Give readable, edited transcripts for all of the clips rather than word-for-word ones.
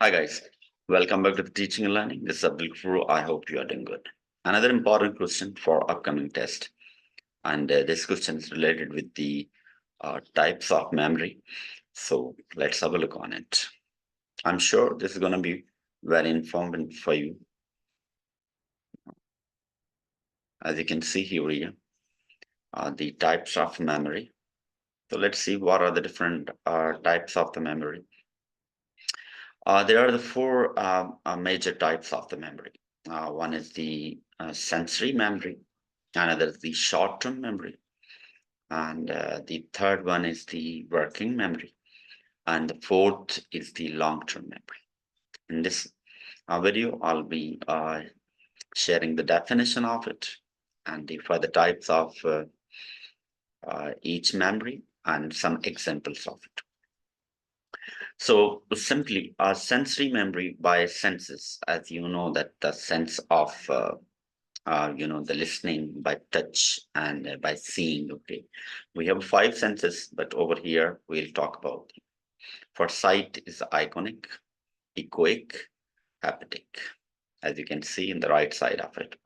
Hi guys, welcome back to the Teaching and Learning. This is Abdul Guru. I hope you are doing good. Another important question for upcoming test, and this question is related with the types of memory. So let's have a look on it. I'm sure this is going to be very informative for you. As you can see here, the types of memory. So let's see what are the different types of the memory. There are the four major types of the memory. One is the sensory memory, another is the short-term memory, and the third one is the working memory, and the fourth is the long-term memory. In this video, I'll be sharing the definition of it and the further types of each memory and some examples of it. So simply, sensory memory by senses, as you know, that the sense of the listening by touch and by seeing. Okay, we have five senses, but over here we'll talk about them. For sight is iconic, echoic, haptic, as you can see in the right side of it.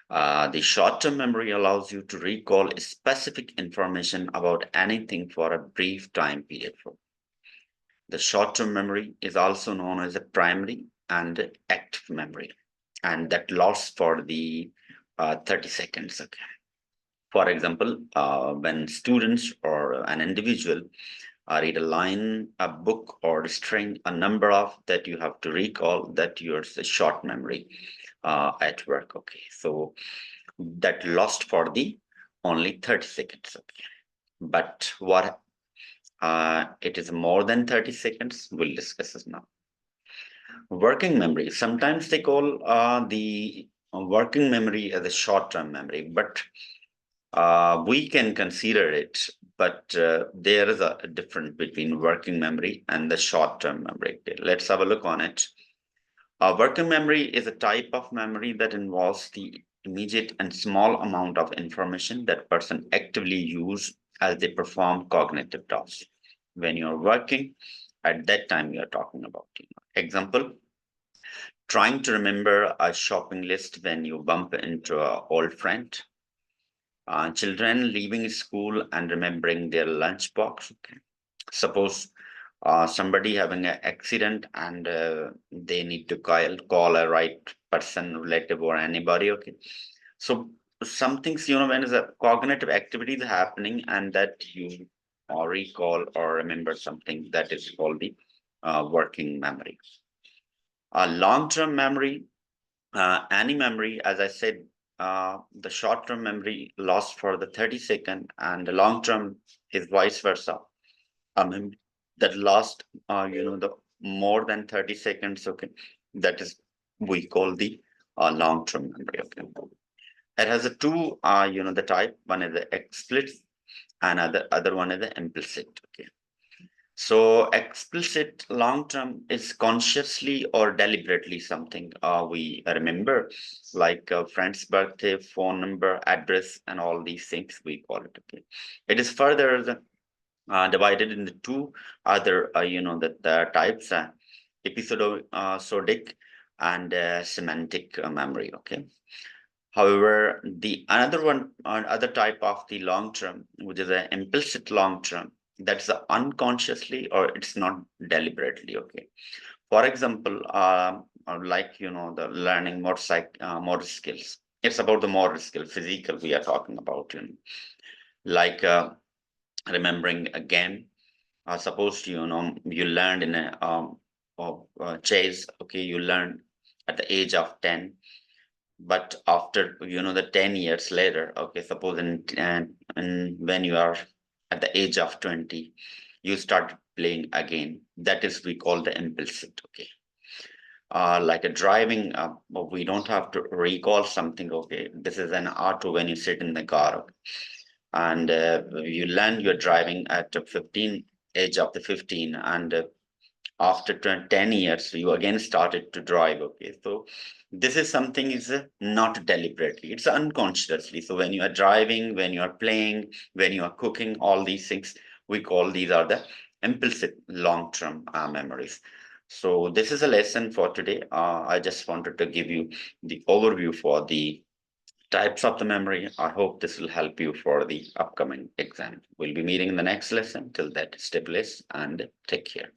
The short-term memory allows you to recall specific information about anything for a brief time period. The short-term memory is also known as a primary and active memory, and that lasts for the 30 seconds. Okay. For example, when students or an individual read a line, a book, or a string, a number of that you have to recall, that yours a short memory at work. Okay, so that lost for the only 30 seconds. Okay, but what it is more than 30 seconds, we'll discuss this now. Working memory, sometimes they call the working memory as a short-term memory, but we can consider it, but there is a difference between working memory and the short-term memory. Okay, let's have a look on it. Working memory is a type of memory that involves the immediate and small amount of information that person actively use as they perform cognitive tasks. When you're working, at that time you're talking about. Example, trying to remember a shopping list when you bump into an old friend. Children leaving school and remembering their lunchbox. Okay. Suppose somebody having an accident and they need to call a right person, relative, or anybody. Okay, so some things, when is a cognitive activity is happening and that you recall or remember something, that is called the working memory. Long-term memory, any memory, as I said, the short-term memory lost for the 30 second, and the long-term is vice versa. Memory that last, the more than 30 seconds. Okay, that is we call the long-term memory. Okay, it has a two, the type. One is the explicit, and other one is the implicit. Okay. So explicit long-term is consciously or deliberately something we remember, like a friend's birthday, phone number, address, and all these things we call it. Okay, it is further divided into two other, the types, episodic and semantic memory. Okay. However, the another one, other type of the long term, which is an implicit long term, that's unconsciously or it's not deliberately. Okay. For example, like the learning motor skills. It's about the motor skill, physical. We are talking about, like remembering a game. Suppose you learned in a chase. Okay, you learned at the age of 10, but after the 10 years later, okay, suppose in when you are at the age of 20, you start playing again. That is we call the implicit. Okay, like a driving, we don't have to recall something. Okay, this is an auto when you sit in the car. Okay? And you learn you're driving at 15, age of the 15, and after 10 years you again started to drive. Okay, so this is something is not deliberately, it's unconsciously. So when you are driving, when you are playing, when you are cooking, all these things we call these are the implicit long-term memories. So this is a lesson for today. I just wanted to give you the overview for the types of the memory. I hope this will help you for the upcoming exam. We'll be meeting in the next lesson. Till that, stay blessed and take care.